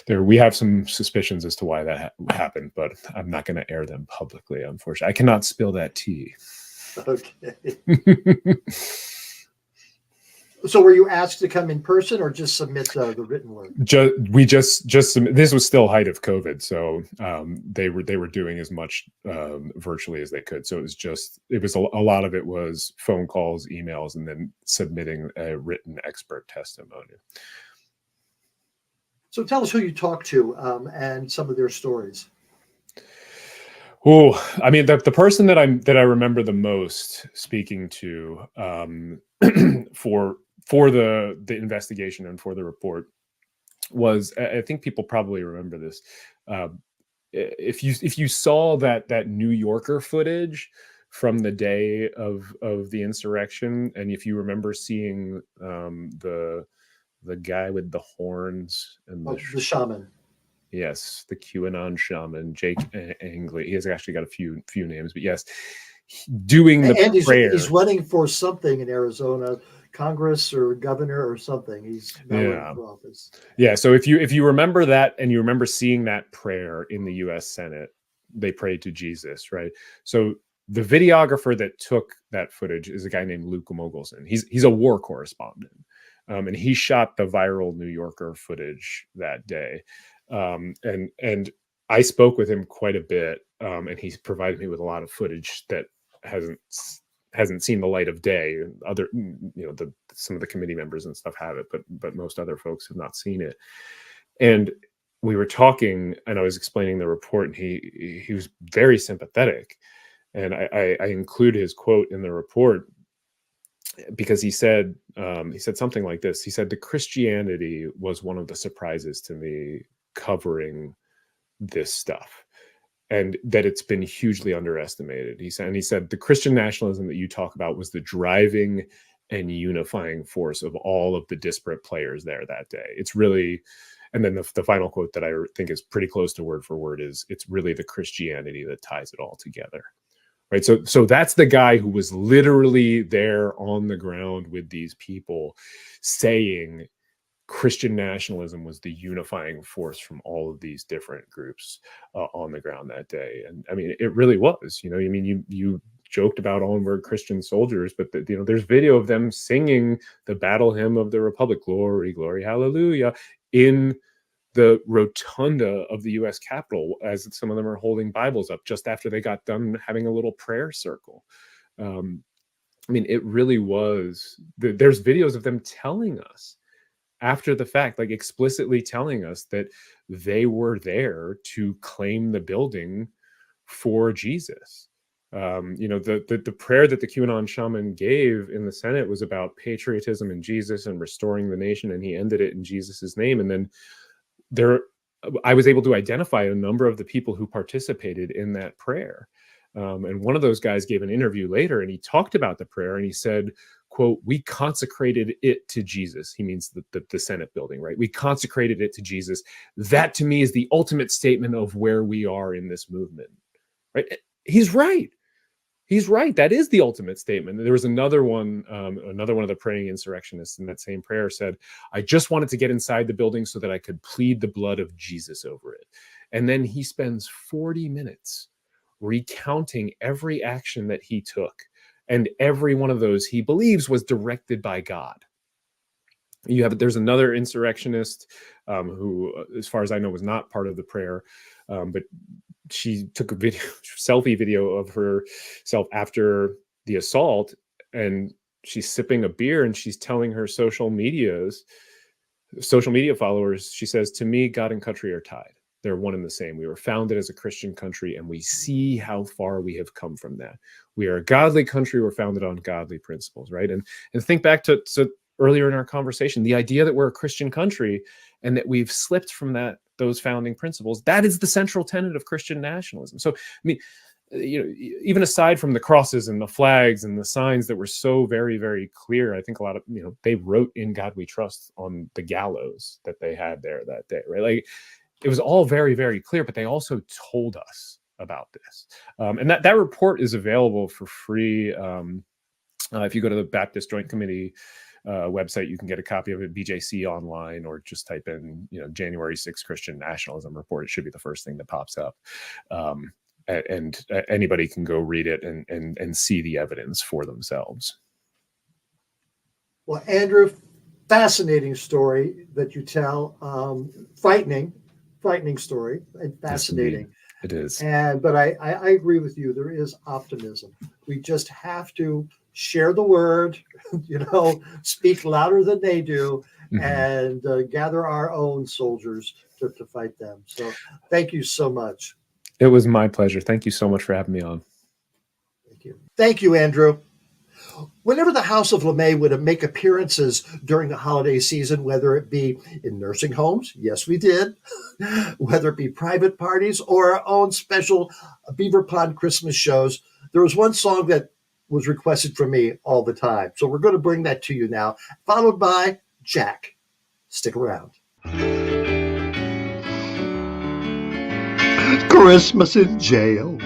S8: we have some suspicions as to why that happened, but I'm not going to air them publicly, unfortunately. I cannot spill that tea.
S4: Okay. So were you asked to come in person or just submit the written work?
S8: We just this was still height of COVID, so they were doing as much virtually as they could. So it was a lot of it was phone calls, emails, and then submitting a written expert testimony.
S4: So tell us who you talked to and some of their stories.
S8: Oh, I mean, the person that I remember the most speaking to for the investigation and for the report was, I think people probably remember this. If you saw that New Yorker footage from the day of the insurrection, and if you remember seeing the guy with the horns and
S4: the shaman.
S8: Yes, the QAnon shaman, Jake Angley. He has actually got a few names, but yes, doing the prayer.
S4: He's running for something in Arizona, Congress or governor or something. He's running for office.
S8: Yeah. So if you remember that, and you remember seeing that prayer in the U.S. Senate, they prayed to Jesus, right? So the videographer that took that footage is a guy named Luke Mogelson. He's a war correspondent, and he shot the viral New Yorker footage that day. And I spoke with him quite a bit, and he's provided me with a lot of footage that hasn't hasn't seen the light of day. Other, some of the committee members and stuff have it, but most other folks have not seen it. And we were talking, and I was explaining the report, and he was very sympathetic. And I include his quote in the report because he said something like this. He said, "The Christianity was one of the surprises to me covering this stuff, and that it's been hugely underestimated." He said the Christian nationalism that you talk about was the driving and unifying force of all of the disparate players there that day. It's really, and then the final quote that I think is pretty close to word for word is, "It's really the Christianity that ties it all together." Right. So that's the guy who was literally there on the ground with these people saying Christian nationalism was the unifying force from all of these different groups on the ground that day. And I mean, it really was, you joked about onward Christian soldiers, but there's video of them singing the battle hymn of the Republic, glory, glory, hallelujah, in the rotunda of the U.S. Capitol, as some of them are holding Bibles up just after they got done having a little prayer circle. I mean, it really was, there's videos of them telling us after the fact, like explicitly telling us that they were there to claim the building for Jesus. The prayer that the QAnon shaman gave in the Senate was about patriotism and Jesus and restoring the nation, and he ended it in Jesus's name. And then I was able to identify a number of the people who participated in that prayer. And one of those guys gave an interview later, and he talked about the prayer, and he said, quote, "We consecrated it to Jesus." He means the Senate building, right? "We consecrated it to Jesus. That to me is the ultimate statement of where we are in this movement." Right? He's right. He's right. That is the ultimate statement. There was another one of the praying insurrectionists in that same prayer said, "I just wanted to get inside the building so that I could plead the blood of Jesus over it." And then he spends 40 minutes recounting every action that he took. And every one of those he believes was directed by God. There's another insurrectionist who, as far as I know, was not part of the prayer, but she took a selfie video of herself after the assault, and she's sipping a beer, and she's telling her social media followers, she says, "To me, God and country are tied. They're one and the same. We were founded as a Christian country, and we see how far we have come from that. We are a godly country. We're founded on godly principles," right? And think back to earlier in our conversation, the idea that we're a Christian country and that we've slipped from those founding principles. That is the central tenet of Christian nationalism. So, I mean, even aside from the crosses and the flags and the signs that were so very, very clear, I think a lot of, they wrote "In God We Trust" on the gallows that they had there that day, right? Like, it was all very, very clear, but they also told us about this. And that report is available for free. If you go to the Baptist Joint Committee website, you can get a copy of it, BJC online, or just type in, January 6th Christian Nationalism Report. It should be the first thing that pops up. And anybody can go read it and see the evidence for themselves.
S4: Well, Andrew, fascinating story that you tell. Frightening story, and fascinating.
S8: Yes, it is.
S4: But I agree with you. There is optimism. We just have to share the word, speak louder than they do, and gather our own soldiers to fight them. So thank you so much.
S8: It was my pleasure. Thank you so much for having me on.
S4: Thank you. Thank you, Andrew. Whenever the House of LeMay would make appearances during the holiday season, whether it be in nursing homes, yes, we did, whether it be private parties or our own special Beaver Pond Christmas shows, there was one song that was requested from me all the time. So we're going to bring that to you now, followed by Jack. Stick around.
S10: Christmas in jail,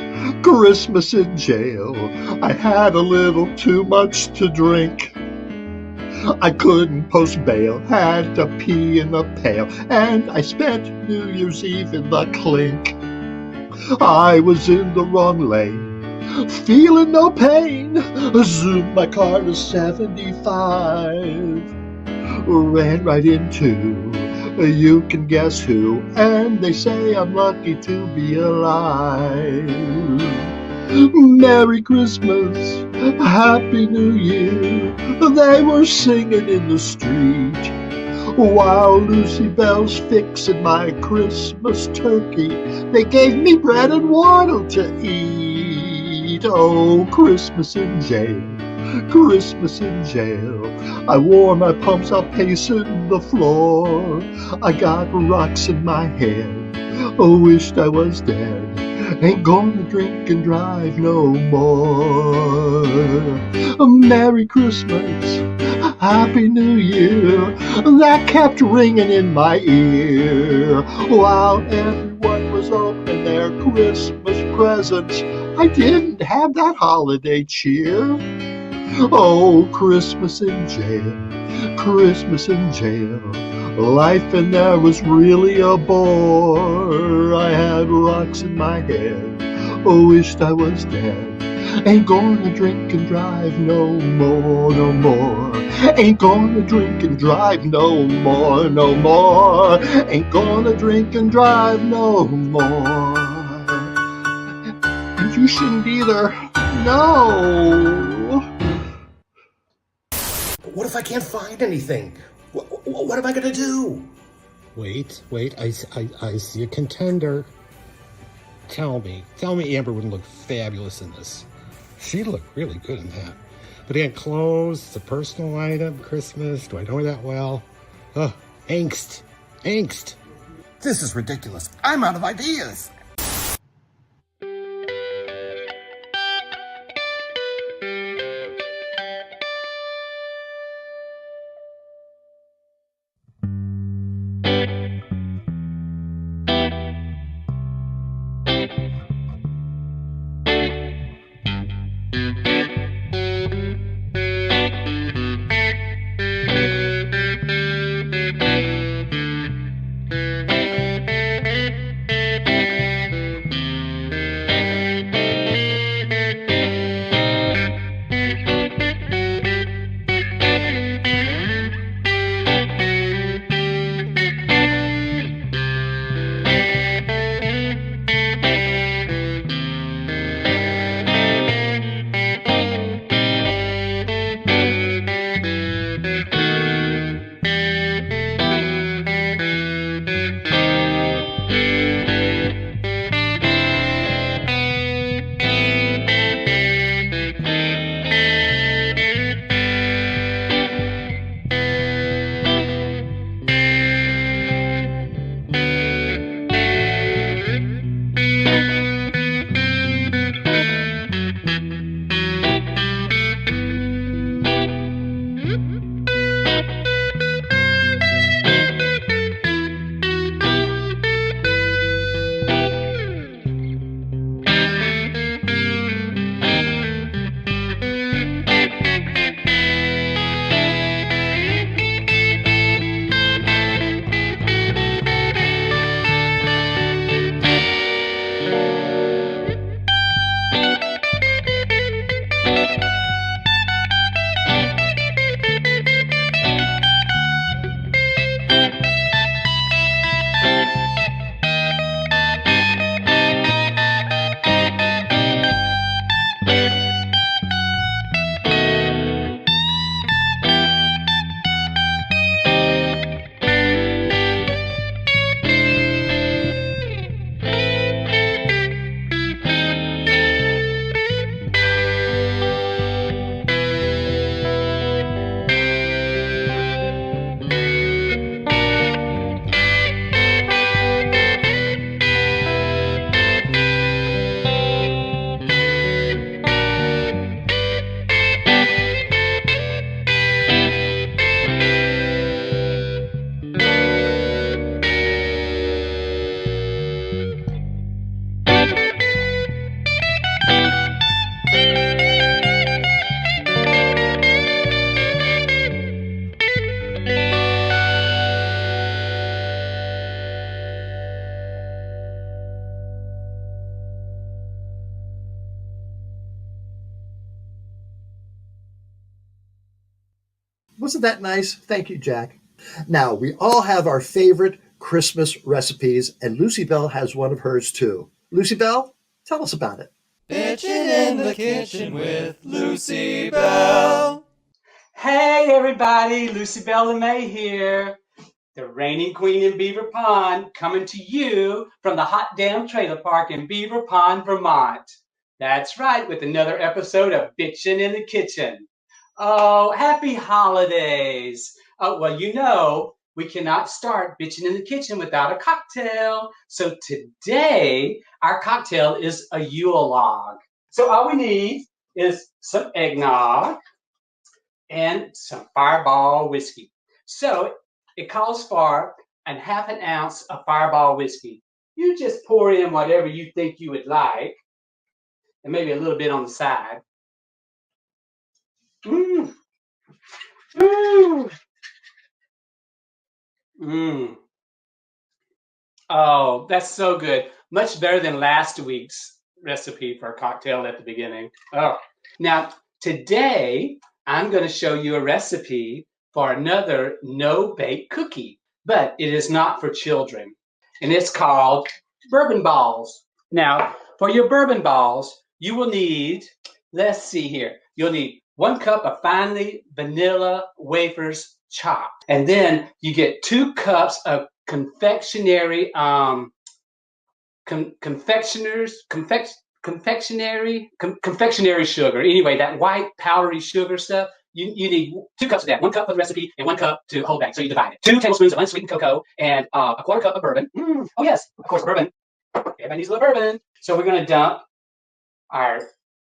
S10: Christmas in jail. I had a little too much to drink. I couldn't post bail, had to pee in the pail, and I spent New Year's Eve in the clink. I was in the wrong lane, feeling no pain. Zoomed my car to 75, ran right into you can guess who, and they say I'm lucky to be alive. Merry Christmas, Happy New Year. They were singing in the street while Lucy Belle's fixing my Christmas turkey. They gave me bread and water to eat. Oh, Christmas in jail, Christmas in jail. I wore my pumps out pacing the floor. I got rocks in my head, oh, wished I was dead. Ain't gonna drink and drive no more. Merry Christmas, Happy New Year. That kept ringing in my ear while everyone was opening their Christmas presents. I didn't have that holiday cheer. Oh, Christmas in jail, Christmas in jail. Life in there was really a bore. I had rocks in my head, oh, wished I was dead. Ain't gonna drink and drive no more, no more. Ain't gonna drink and drive no more, no more. Ain't gonna drink and drive no more. And you shouldn't either, no.
S5: But what if I can't find anything? What am I going to do? Wait, I see a contender. Tell me Amber wouldn't look fabulous in this. She'd look really good in that. But again, clothes, it's a personal item, Christmas, do I know her that well? Ugh, angst. This is ridiculous. I'm out of ideas.
S4: Wasn't that nice? Thank you, Jack. Now, we all have our favorite Christmas recipes, and Lucy Belle has one of hers too. Lucy Belle, tell us about it.
S2: Bitchin' in the Kitchen with Lucy Belle.
S11: Hey everybody, Lucy Belle LeMay here, the reigning queen in Beaver Pond, coming to you from the hot damn trailer park in Beaver Pond, Vermont. That's right, with another episode of Bitchin' in the Kitchen. Oh, happy holidays. Oh, well, you know, we cannot start Bitchin' in the Kitchen without a cocktail. So today, our cocktail is a Yule log. So all we need is some eggnog and some Fireball whiskey. So it calls for half an ounce of Fireball whiskey. You just pour in whatever you think you would like, and maybe a little bit on the side. Mmm. Mmm. Mmm. Oh, that's so good. Much better than last week's recipe for a cocktail at the beginning. Oh. Now, today, I'm going to show you a recipe for another no-bake cookie, but it is not for children, and it's called bourbon balls. Now, for your bourbon balls, you will need, let's see here, you'll need 1 cup of finely vanilla wafers chopped, and then you get 2 cups of confectionery confectionery sugar. Anyway, that white powdery sugar stuff, you need 2 cups of that. 1 cup for the recipe and 1 cup to hold back. So you divide it. 2 tablespoons of unsweetened cocoa and a 1/4 cup of bourbon. Oh yes, of course, bourbon. Everybody needs a little bourbon. So we're going to dump our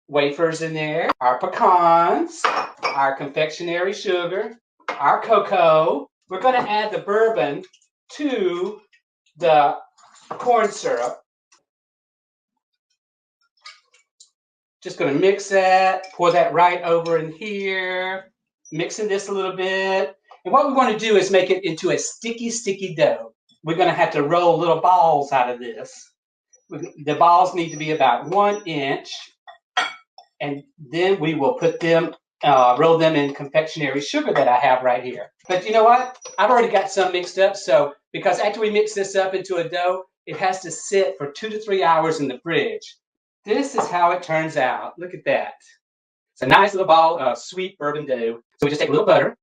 S11: wafers in there, our pecans, our confectionery sugar, our cocoa. We're going to add the bourbon to the corn syrup. Just going to mix that, pour that right over in here, mixing this a little bit. And what we want to do is make it into a sticky dough. We're going to have to roll little balls out of this. The balls need to be about 1 inch, and then we will put them, roll them in confectionery sugar that I have right here. But you know what? I've already got some mixed up, so because after we mix this up into a dough, it has to sit for 2 to 3 hours in the fridge. This is how it turns out. Look at that. It's a nice little ball of sweet bourbon dough. So we just take a little butter,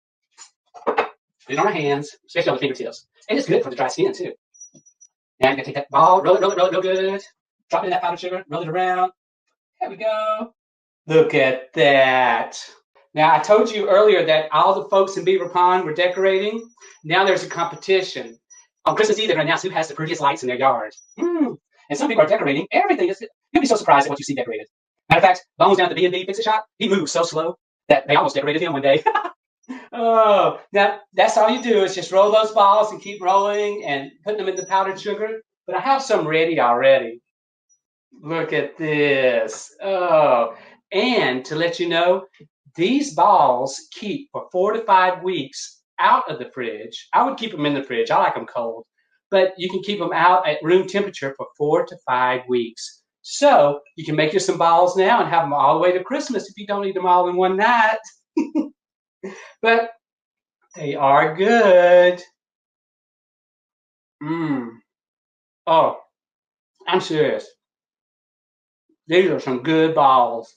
S11: put it on our hands, especially on the fingertips. And it's good for the dry skin, too. Now you're going to take that ball, roll it real good. Drop it in that powdered sugar, roll it around. There we go. Look at that. Now, I told you earlier that all the folks in Beaver Pond were decorating. Now there's a competition. On Christmas Eve, they're going to announce who has the prettiest lights in their yards. And some people are decorating everything. You'll be so surprised at what you see decorated. Matter of fact, Bones down at the B&B Fix-It Shop, he moves so slow that they almost decorated him one day. Oh, now that's all you do is just roll those balls and keep rolling and putting them in the powdered sugar. But I have some ready already. Look at this. Oh, and to let you know, these balls keep for 4 to 5 weeks out of the fridge. I would keep them in the fridge. I like them cold. But you can keep them out at room temperature for 4 to 5 weeks. So you can make you some balls now and have them all the way to Christmas if you don't eat them all in one night. But they are good. Oh, I'm serious. These are some good balls.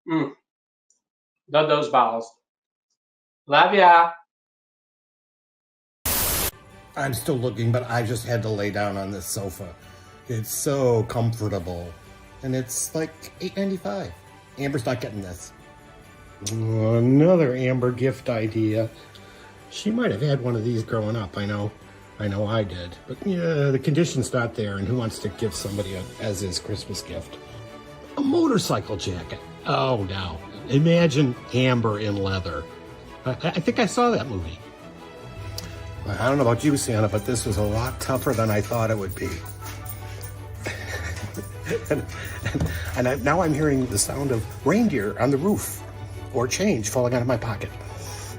S11: Love those balls. Love ya.
S5: I'm still looking, but I just had to lay down on this sofa. It's so comfortable. And it's like $8.95. Amber's not getting this. Another Amber gift idea. She might have had one of these growing up. I know I did. But yeah, the condition's not there, and who wants to give somebody a as-is Christmas gift? A motorcycle jacket. Oh, no. Imagine Amber in leather. I think I saw that movie. I don't know about you, Santa, but this was a lot tougher than I thought it would be. and now I'm hearing the sound of reindeer on the roof or change falling out of my pocket.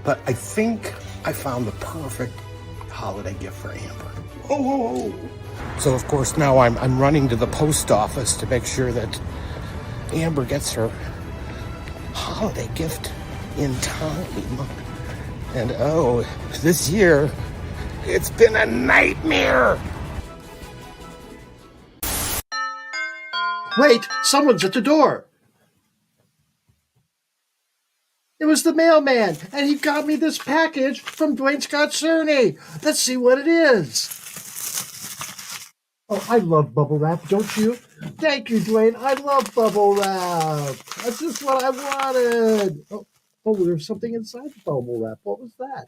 S5: But I think I found the perfect holiday gift for Amber. Oh! So, of course, now I'm running to the post office to make sure that Amber gets her holiday gift in time. And, oh, this year, it's been a nightmare.
S4: Wait, someone's at the door. It was the mailman, and he got me this package from Duane Scott Cerny. Let's see what it is. Oh, I love bubble wrap, don't you? Thank you, Duane. I love bubble wrap. That's just what I wanted. Oh, there's something inside the bubble wrap. What was that?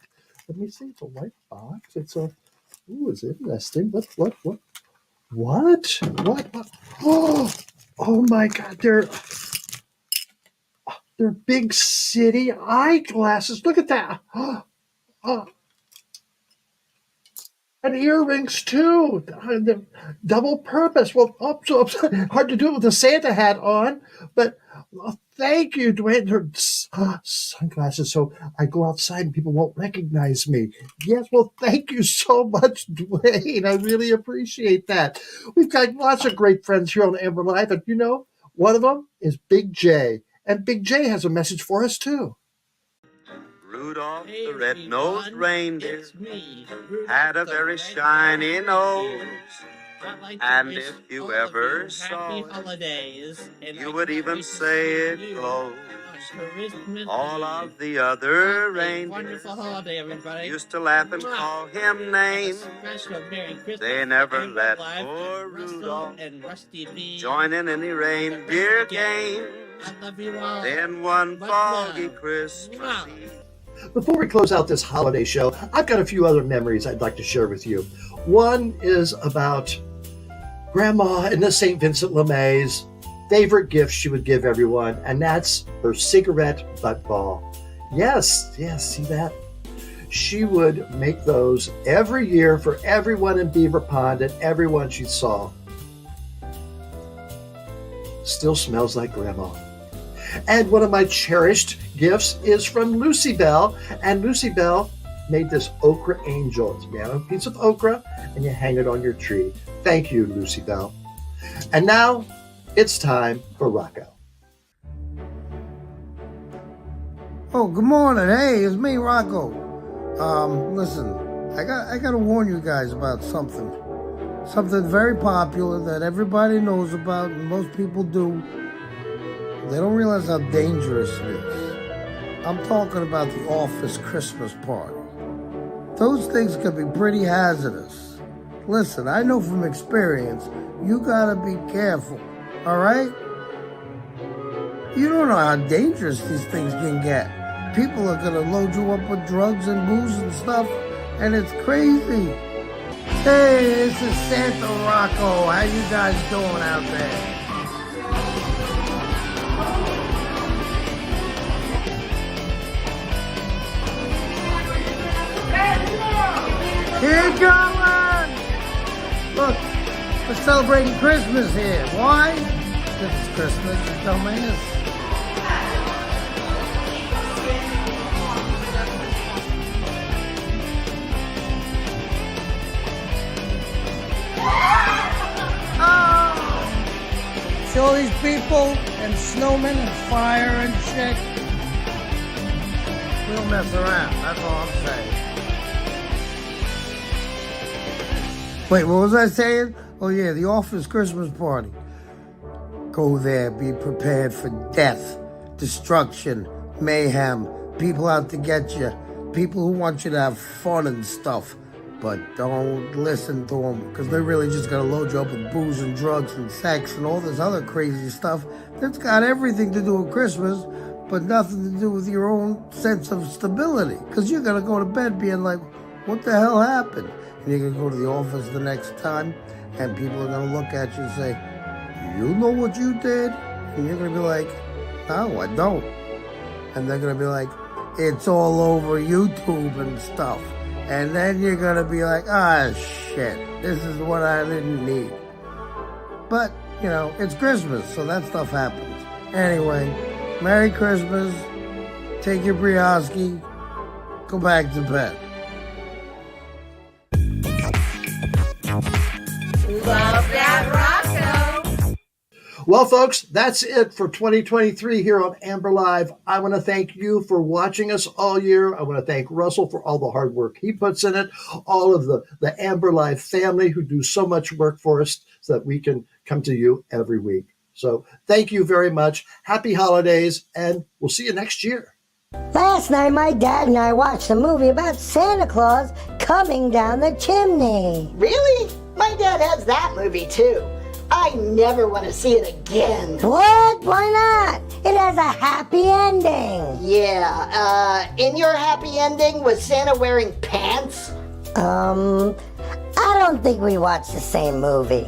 S4: Let me see. It's a white box. It's a... Ooh, it's interesting. What? Oh my God, they're big city eyeglasses. Look at that. And earrings too. Double purpose. Well, so hard to do it with a Santa hat on, but thank you, Duane. They're sunglasses, so I go outside and people won't recognize me. Yes, well, thank you so much, Duane. I really appreciate that. We've got lots of great friends here on Amber Live, and one of them is Big J. And Big J has a message for us, too.
S12: Rudolph the red-nosed reindeer had a very shiny nose. And if you ever saw it, you would even say it glows. All of the other reindeers used to laugh and call him names. They never let poor Rudolph join in any reindeer game. Then one foggy Christmas Eve.
S4: Before we close out this holiday show, I've got a few other memories I'd like to share with you. One is about Grandma in the St. Vincent LeMay's favorite gift she would give everyone, and that's her cigarette butt ball. Yes, see that? She would make those every year for everyone in Beaver Pond and everyone she saw. Still smells like Grandma. And one of my cherished gifts is from Lucy Belle. And Lucy Belle made this okra angel. It's made on a piece of okra, and you hang it on your tree. Thank you, Lucy Belle. And now it's time for Rocco.
S13: Oh, good morning. Hey, it's me, Rocco. Listen, I got to warn you guys about something. Something very popular that everybody knows about and most people do. They don't realize how dangerous it is. I'm talking about the office Christmas party. Those things can be pretty hazardous. Listen, I know from experience, you gotta be careful, all right? You don't know how dangerous these things can get. People are gonna load you up with drugs and booze and stuff, and it's crazy. Hey, this is Santa Rocco. How you guys doing out there? Here going! Look, we're celebrating Christmas here. Why? Because it's Christmas, you dumbass. Oh! See all these people and snowmen and fire and shit? We don't mess around, that's all I'm saying. Wait, what was I saying? Oh yeah, the office Christmas party. Go there, be prepared for death, destruction, mayhem, people out to get you, people who want you to have fun and stuff. But don't listen to them, because they're really just going to load you up with booze and drugs and sex and all this other crazy stuff that's got everything to do with Christmas, but nothing to do with your own sense of stability. Because you're going to go to bed being like, what the hell happened? And you're going to go to the office the next time, and people are going to look at you and say, you know what you did? And you're going to be like, no, I don't. And they're going to be like, it's all over YouTube and stuff. And then you're going to be like, ah, shit, this is what I didn't need. But, you know, it's Christmas, so that stuff happens. Anyway, Merry Christmas. Take your brioski. Go back to bed.
S9: Love that, Rocco.
S4: Well, folks, that's it for 2023 here on Amber Live. I want to thank you for watching us all year. I want to thank Russell for all the hard work he puts in it, all of the Amber Live family who do so much work for us so that we can come to you every week. So thank you very much. Happy holidays, and we'll see you next year.
S9: Last night, my dad and I watched a movie about Santa Claus coming down the chimney.
S14: Really? My dad has that movie too. I never want to see it again.
S9: What? Why not? It has a happy ending.
S14: Yeah, in your happy ending, was Santa wearing pants?
S9: I don't think we watched the same movie.